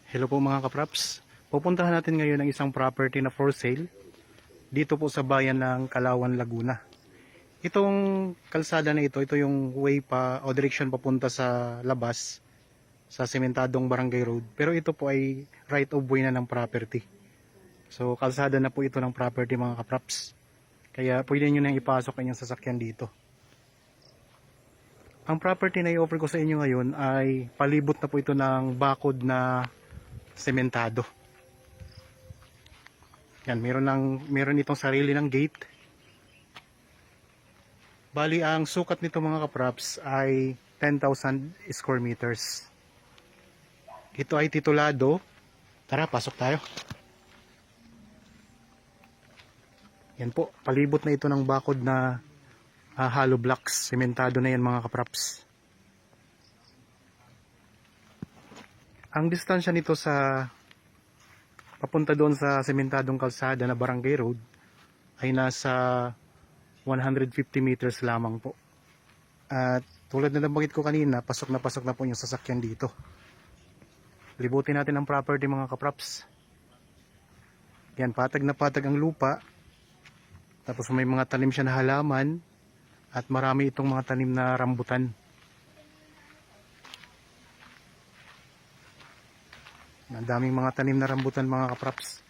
Hello po mga kapraps. Pupuntahan natin ngayon ang isang property na for sale dito po sa bayan ng Kalawan, Laguna. Itong kalsada na ito yung way pa o direction papunta sa labas sa sementadong barangay road. Pero ito po ay right of way na ng property. So kalsada na po ito ng property mga kapraps. Kaya pwede nyo nang ipasok ang inyong sasakyan dito. Ang property na i-offer ko sa inyo ngayon ay palibot na po ito ng bakod na sementado. Yan, meron itong sarili ng gate. Bali, ang sukat nito mga kapraps ay 10,000 square meters. Ito ay titulado. Tara, pasok tayo. Yan po, palibot na ito ng bakod na hollow blocks. Sementado na yan mga kapraps. Ang distansya nito sa papunta doon sa sementadong kalsada na barangay road ay nasa 150 meters lamang po. At tulad na nabanggit ko kanina, pasok na po yung sasakyan dito. Libutin natin ang property mga kapraps. Yan, patag na patag ang lupa. Tapos may mga tanim siya na halaman at marami itong mga tanim na rambutan. Ang daming mga tanim na rambutan mga kapraps.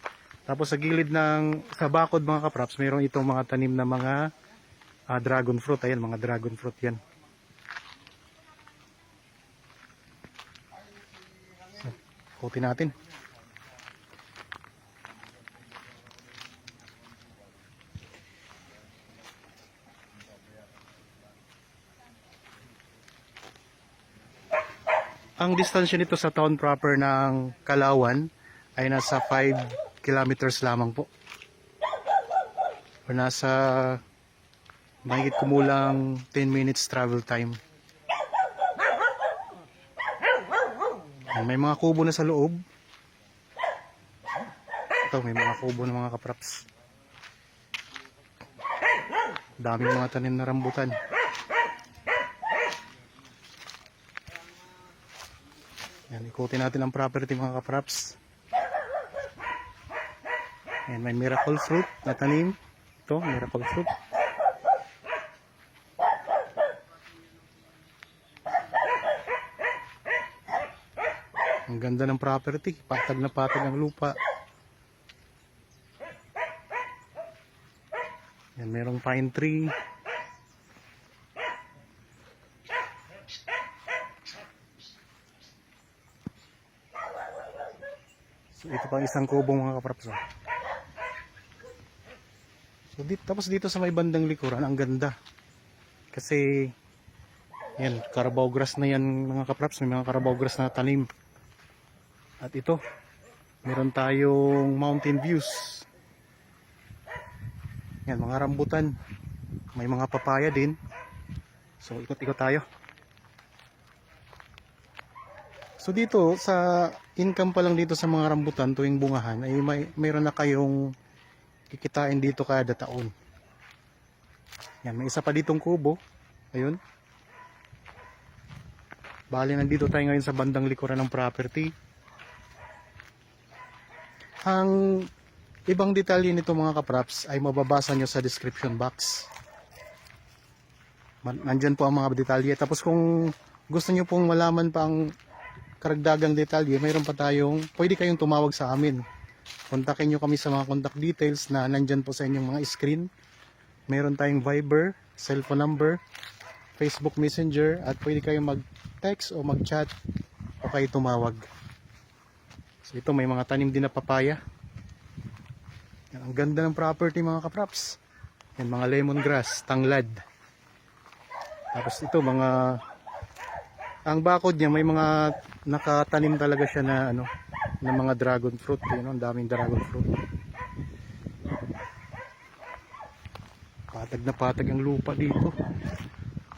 Tapos sa gilid sa bakod mga kapraps, mayroon itong mga tanim na mga dragon fruit. Ayan, mga dragon fruit yan. So, ikutin natin. Ang distansya nito sa town proper ng Kalawan ay nasa 5 kilometers lamang po. O nasa mahigit kumulang 10 minutes travel time. May mga kubo na sa loob. Ito, may mga kubo na mga kapraps. Daming mga tanim na rambutan. Yan, ikutin natin ang property mga kapraps. Yan, may miracle fruit na tanim. Ito, miracle fruit. Ang ganda ng property. Patag na patag ang lupa. Yan, merong pine tree. So, ito pang isang kubong mga kapraps. So, tapos dito sa may bandang likuran, ang ganda. Kasi, yan, Carabao grass na yan mga kapraps. May mga Carabao grass na tanim. At ito, meron tayong mountain views. Yan, mga rambutan. May mga papaya din. So, ikot-ikot tayo. So dito sa income pa lang dito sa mga rambutan tuwing bungahan ay mayroon na kayong kikitain dito kada taon. Yan, may isa pa ditong kubo. Ayun. Bali, nandito tayo ngayon sa bandang likuran ng property. Ang ibang detalye nito mga kapraps ay mababasa nyo sa description box. Nandyan po ang mga detalye. Tapos kung gusto nyo pong malaman pa ang karagdagang detalye, mayroon pa pwede kayong tumawag sa amin. Kontakin nyo kami sa mga contact details na nandyan po sa inyong mga screen. Mayroon tayong Viber, cellphone number, Facebook Messenger, at pwede kayong mag-text o mag-chat o kayo tumawag. So ito, may mga tanim din na papaya. Yan, ang ganda ng property mga kapraps. Yan, mga lemongrass, tanglad. Tapos ito, ang bakod niya may mga nakatanim talaga siya na na mga dragon fruit, ang daming dragon fruit. Patag na patag ang lupa dito.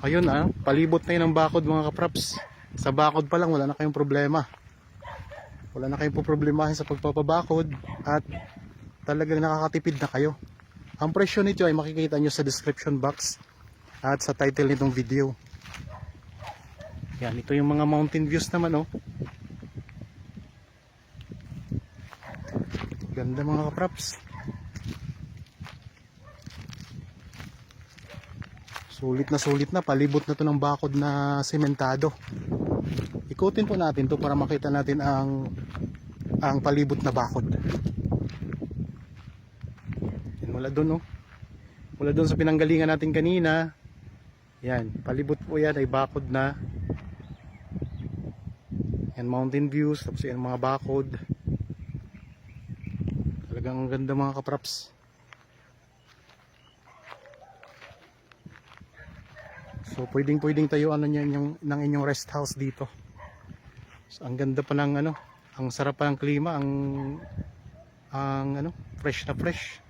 Ayun palibot na yun ang bakod mga kapraps. Sa bakod pa lang wala na kayong problema. Wala na kayong problemahin sa pagpapabakod at talagang nakakatipid na kayo. Ang presyo nito ay makikita nyo sa description box at sa title nitong video. Yan, ito yung mga mountain views naman Ganda mga kapraps. Sulit na, palibot na to ng bakod na sementado. Ikutin po natin to para makita natin ang palibot na bakod. Yan, mula doon, no? Mula doon sa pinanggalingan natin kanina. Yan, palibot po yan ay bakod na. Yan, mountain views, tapos yan mga bakod. Talagang ganda mga kapraps. So pwedeng tayo ng inyong rest house dito. So, ang ganda pa ng ang sarap pa ng klima, ang fresh na fresh.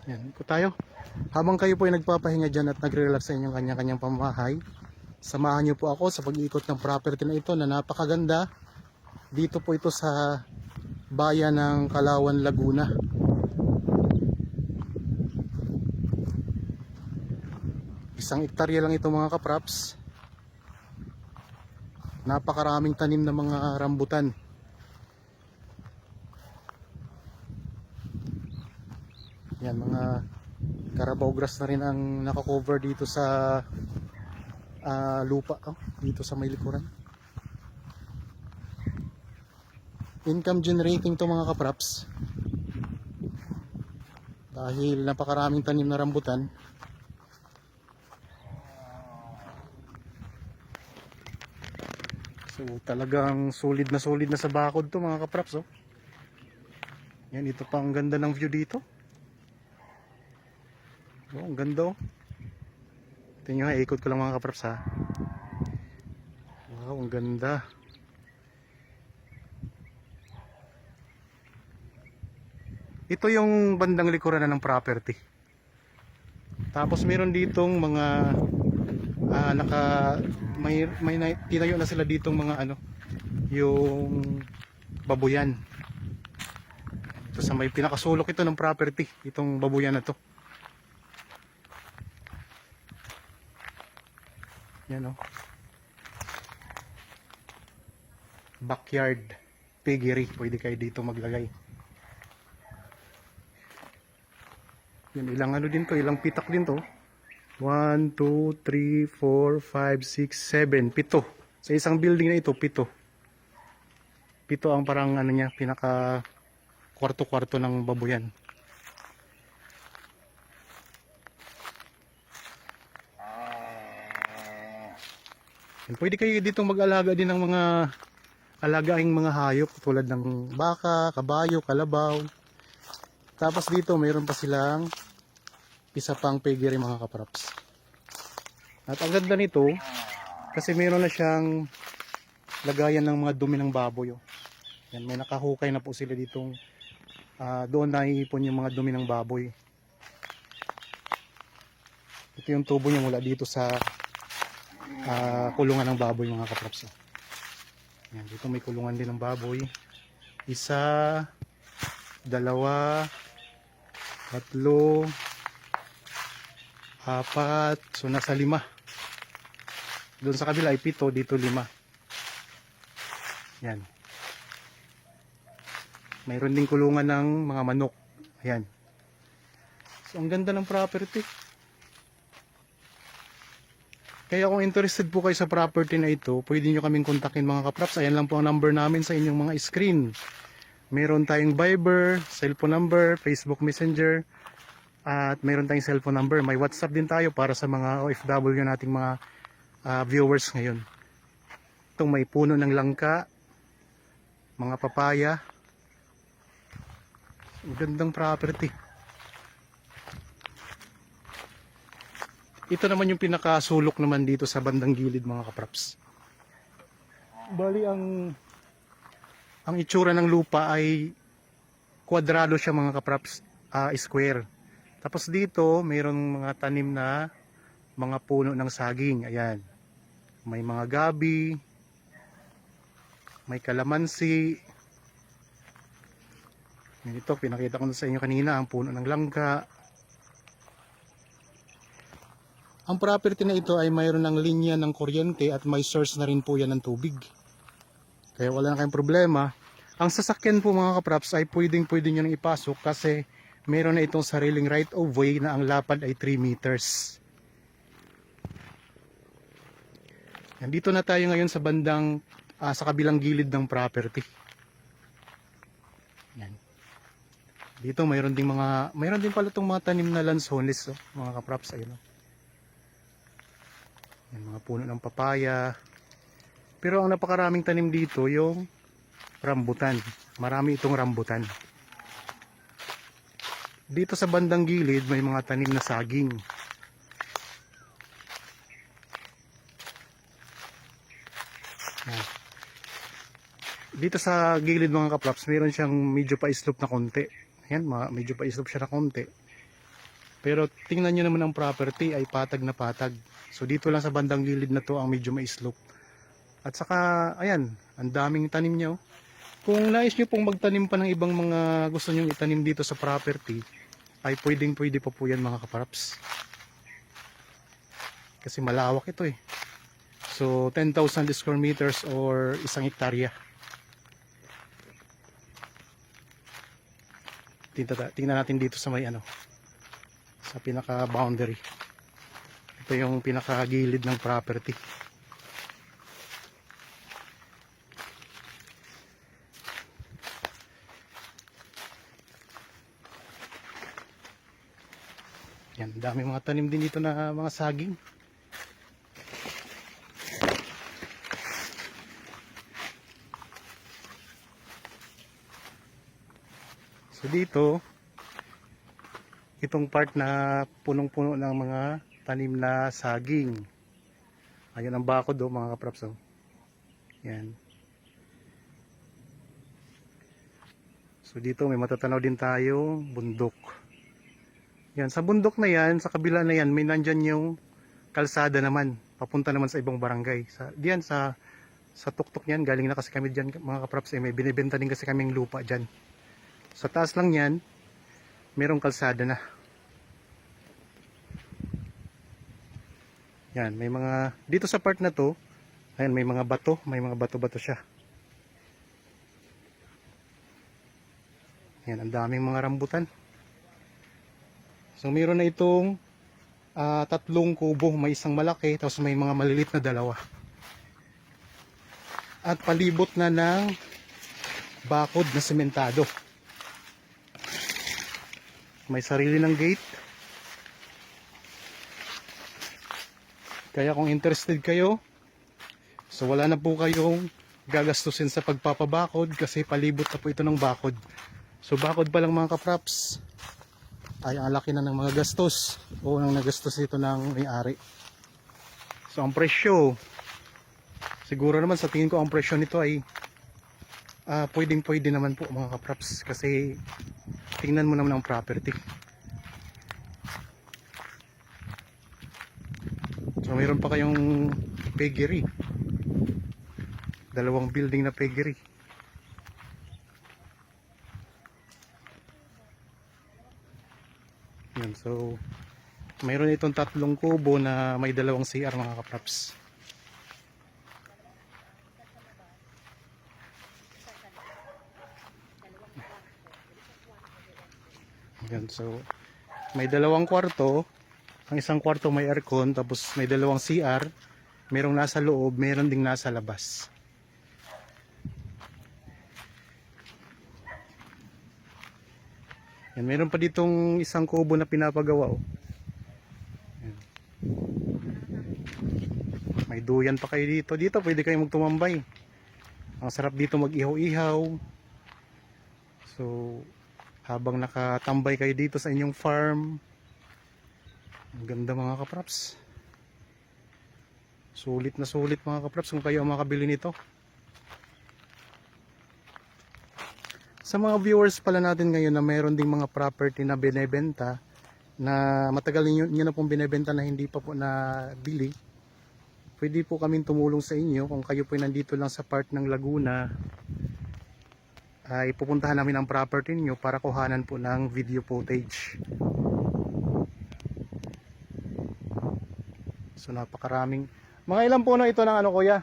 Yan, ikot tayo. Habang kayo po ay nagpapahinga dyan at nagre-relax sa inyong kanya-kanyang pamamahay, samahan niyo po ako sa pag-iikot ng property na ito na napakaganda. Dito po ito sa bayan ng Kalawan, Laguna. Isang hektarya lang ito mga kapraps. Napakaraming tanim na mga rambutan. Yan, mga Carabao grass na rin ang nakakover dito sa lupa, dito sa may likuran. Income generating to mga kapraps. Dahil napakaraming tanim na rambutan. So talagang solid na sa bakod to mga kapraps, oh. Yan, ito pa ang ganda ng view dito. Oh, ang ganda, oh. Tingnan nyo, ikot ko lang mga kapraps, ha. Wow, ang ganda. Ito yung bandang likuran na ng property. Tapos meron ditong mga may tinayo na sila ditong mga yung babuyan. Ito sa may pinakasulok ito ng property, itong babuyan na to. Yan, oh. Backyard piggery, pwede kayo dito maglagay. Yan, ilang din to, ilang pitak din to. 1, 2, 3, 4, 5, 6, 7, 7. Sa isang building na ito, 7. 7 ang parang niya, pinaka kwarto-kwarto ng babuyan. And pwede kayo dito mag-alaga din ng mga alagaing mga hayop tulad ng baka, kabayo, kalabaw. Tapos dito mayroon pa silang isa pang piggery mga kapraps. At ang ganda nito kasi meron na siyang lagayan ng mga dumi ng baboy, oh. Yan, may nakahukay na po sila ditong doon naiipon yung mga dumi ng baboy. Ito yung tubo niya mula dito sa kulungan ng baboy mga kapraps, oh. Yan, dito may kulungan din ng baboy. Isa, dalawa, tatlo, apat, so nasa 5. Doon sa kabila ay 7, dito 5. Yan. Mayroon din kulungan ng mga manok. Ayan. So ang ganda ng property. Kaya kung interested po kayo sa property na ito, pwede nyo kaming kontakin mga kapraps. Ayan lang po ang number namin sa inyong mga screen. Meron tayong Viber, cellphone number, Facebook Messenger, at meron tayong cellphone number. May WhatsApp din tayo para sa mga OFW nating mga viewers ngayon. Itong may puno ng langka, mga papaya. Gandang property. Ito naman yung pinakasulok naman dito sa bandang gilid mga kapraps. Bali ang itsura ng lupa ay kwadrado siya mga kapraps, square. Tapos dito mayroong mga tanim na mga puno ng saging. Ayan. May mga gabi, may kalamansi. Ito pinakita ko na sa inyo kanina ang puno ng langka. Ang property na ito ay mayroon ng linya ng kuryente at may source na rin po yan ng tubig. Kaya wala na kayong problema. Ang sasakyan po mga kapraps ay pwede nyo nang ipasok kasi meron na itong sariling right of way na ang lapad ay 3 meters. Dito na tayo ngayon sa bandang sa kabilang gilid ng property. Yan. Dito mayroon din pala itong mga tanim na lansones, oh, mga kapraps, ayun. Oh. Yan, mga puno ng papaya. Pero ang napakaraming tanim dito yung rambutan. Marami itong rambutan. Dito sa bandang gilid may mga tanim na saging. Yan. Dito sa gilid mga kapraps, meron siyang medyo pa-slope na konti. Yan, medyo pa-slope siya na konti. Pero tingnan nyo naman ang property ay patag na patag. So dito lang sa bandang gilid na to ang medyo ma-slope. At saka, ayan, ang daming tanim nyo. Kung nais nyo pong magtanim pa ng ibang mga gusto nyo itanim dito sa property, ay pwede pa po yan mga kapraps. Kasi malawak ito eh. So 10,000 square meters or 1 hektarya. Tingnan natin dito sa may sa pinaka boundary. Ito yung pinaka gilid ng property. Yan, dami mga tanim din dito na mga saging. So dito, itong part na punong-puno ng mga tanim na saging. Ayun ang bakod do mga kapraps. Oh. Yan. So dito may matatanaw din tayong bundok. Yan, sa bundok na yan, sa kabila na yan, may nandyan yung kalsada naman, papunta naman sa ibang barangay. Diyan sa tuktok niyan, galing na kasi kami diyan mga kapraps, may binibenta din kasi kaming lupa diyan. Sa taas lang yan, merong kalsada na. Yan, may mga, dito sa part na to, ayan, may mga bato-bato siya. Yan, ang daming mga rambutan. So mayroon na itong 3 kubo, may isang malaki, tapos may mga malilit na 2. At palibot na ng bakod na sementado. May sarili ng gate. Kaya kung interested kayo, so wala na po kayong gagastusin sa pagpapabakod kasi palibot na po ito ng bakod. So bakod pa lang mga kapraps, ay ang laki na ng mga gastos o ang nagastos nito ng may-ari. So ang presyo, siguro naman sa tingin ko ang presyo nito ay pwede naman po mga kapraps kasi tingnan mo naman ang property. So mayroon pa kayong piggery, 2 building na piggery. Yan, so mayroon itong 3 kubo na may 2 CR mga kapraps. Yan, so may 2 kwarto. Ang isang kwarto may aircon, tapos may 2 CR, merong nasa loob, meron ding nasa labas. Yan, meron pa ditong isang kubo na pinapagawa. Oh. Yan. May duyan pa kayo dito. Dito pwede kayong magtumambay. Ang sarap dito mag-ihaw-ihaw. So habang nakatambay kayo dito sa inyong farm, ang ganda mga kapraps. Sulit na sulit mga kapraps kung kayo ang makabili nito. Sa mga viewers pala natin ngayon na mayroon ding mga property na binebenta na matagal nyo na pong binebenta na hindi pa po nabili, pwede po kaming tumulong sa inyo. Kung kayo po nandito lang sa part ng Laguna, ay pupuntahan namin ang property niyo para kuhanan po ng video footage. So napakaraming. Mga ilang puno ito ng ano kuya?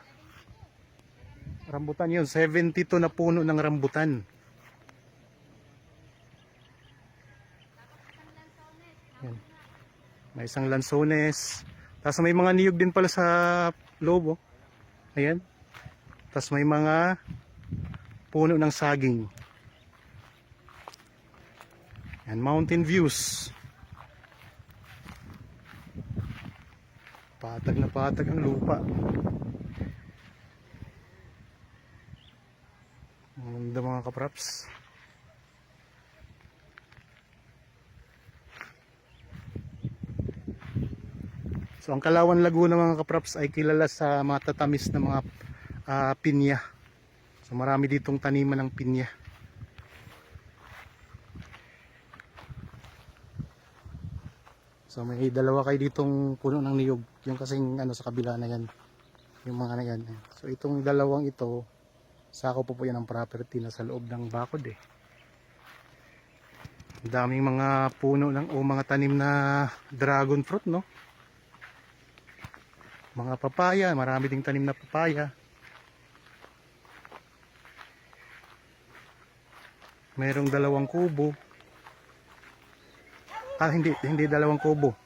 Rambutan yun. 72 na puno ng rambutan. Yan. May isang lansones. Tapos may mga niyog din pala sa loob. Oh. Ayan. Tapos may mga puno ng saging. Yan, mountain views. Patag na patag ang lupa. Ang ganda mga kapraps. So ang Kalawan Laguna mga kapraps ay kilala sa matatamis na mga pinya. So marami ditong taniman ng pinya. So may dalawa kayo ditong puno ng niyog, yung kasing ano sa kabila na yan, yung mga na yan. So itong dalawang ito, sako po yan ng property na sa loob ng bakod eh. Daming mga puno ng o mga tanim na dragon fruit, no? Mga papaya, marami ding tanim na papaya. Mayroong dalawang kubo. Hindi dalawang kubo.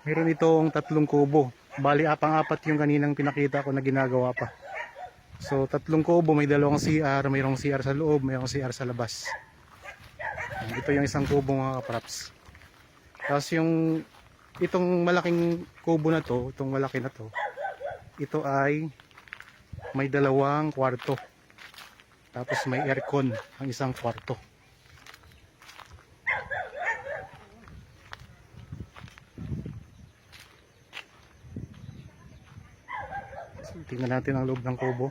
Meron itong 3 kubo. Bali apang-apat yung kaninang pinakita ko na ginagawa pa. So 3 kubo, may 2 CR, mayroong CR sa loob, mayroong CR sa labas. Ito yung isang kubo mga kapraps. Tapos yung itong malaking kubo na to, itong malaki na to, ito ay may 2 kwarto. Tapos may aircon ang isang kwarto. So, tingnan natin ang loob ng kubo.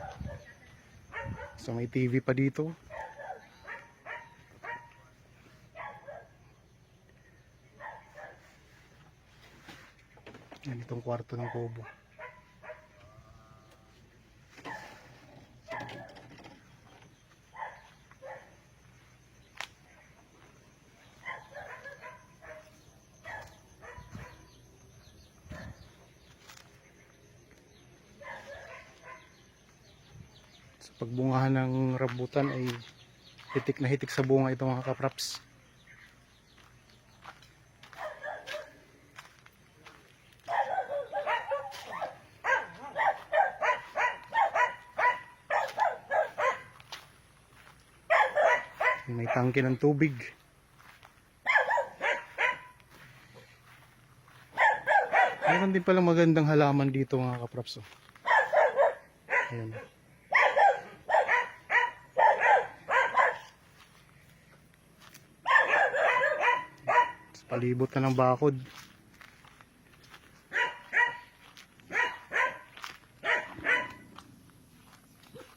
So may TV pa dito. Yan itong kwarto ng kubo. Sa pagbungahan ng rambutan ay hitik na hitik sa bunga ito mga kapraps. May tangke ng tubig. Meron din palang magandang halaman dito mga kapraps. Ayan. Palibot na ng bakod.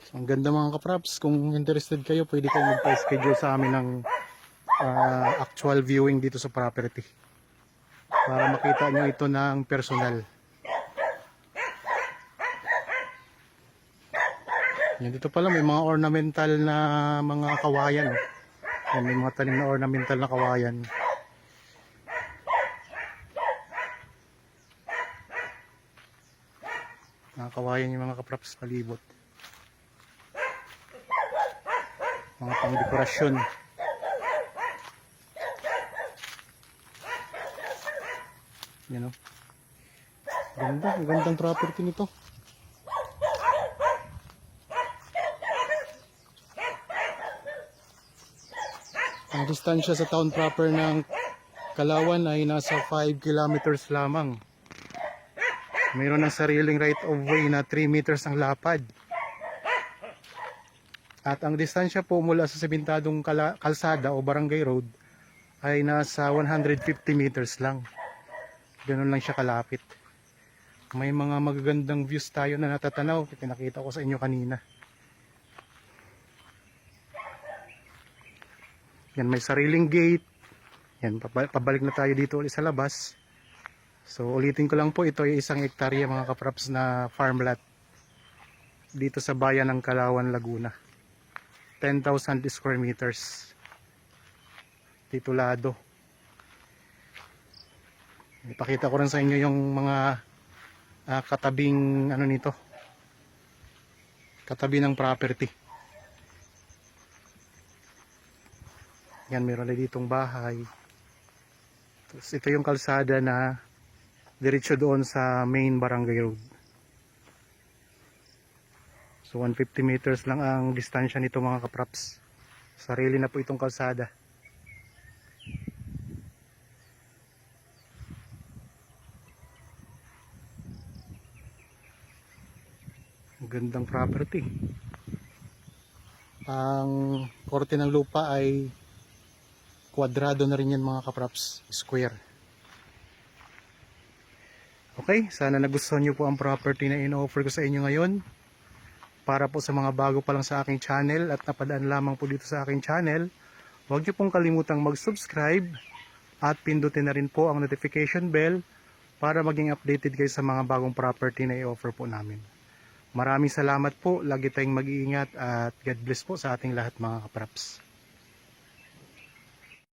So, ang ganda mga kapraps. Kung interested kayo, pwede kayo magpa-schedule sa amin ng actual viewing dito sa property. Para makita nyo ito ng personal. Yan, dito pala may mga ornamental na mga kawayan. Yan, may mga tanim na ornamental na kawayan. Kawayan yung mga kapraps palibot. Mga pang dekorasyon. Yan o. Ganda, ang gandang property nito. Ang distansya sa town proper ng Kalawan ay nasa 5 kilometers lamang. Mayroon ng sariling right of way na 3 meters ang lapad. At ang distansya po mula sa sementadong kalsada o barangay road ay nasa 150 meters lang. Ganun lang siya kalapit. May mga magagandang views tayo na natatanaw. Pinakita ko sa inyo kanina. Yan, may sariling gate. Yan, pabalik na tayo dito ulit sa labas. So ulitin ko lang po, ito ay 1 hektarya mga kapraps na farmland dito sa bayan ng Kalawan, Laguna. 10,000 square meters. Titulado. Ipakita ko rin sa inyo yung mga katabing ano nito, katabi ng property. Yan, meron na ditong bahay. Tapos ito yung kalsada na diretso doon sa main barangay road. So 150 meters lang ang distansya nito mga kapraps. Sarili na po itong kalsada. Gandang property. Ang korte ng lupa ay kwadrado na rin yan mga kapraps, square. Okay, sana nagustuhan nyo po ang property na in-offer ko sa inyo ngayon. Para po sa mga bago pa lang sa aking channel at napadaan lamang po dito sa aking channel, huwag nyo pong kalimutang mag-subscribe at pindutin na rin po ang notification bell para maging updated kayo sa mga bagong property na i-offer po namin. Maraming salamat po, lagi tayong mag-iingat at God bless po sa ating lahat mga kapraps.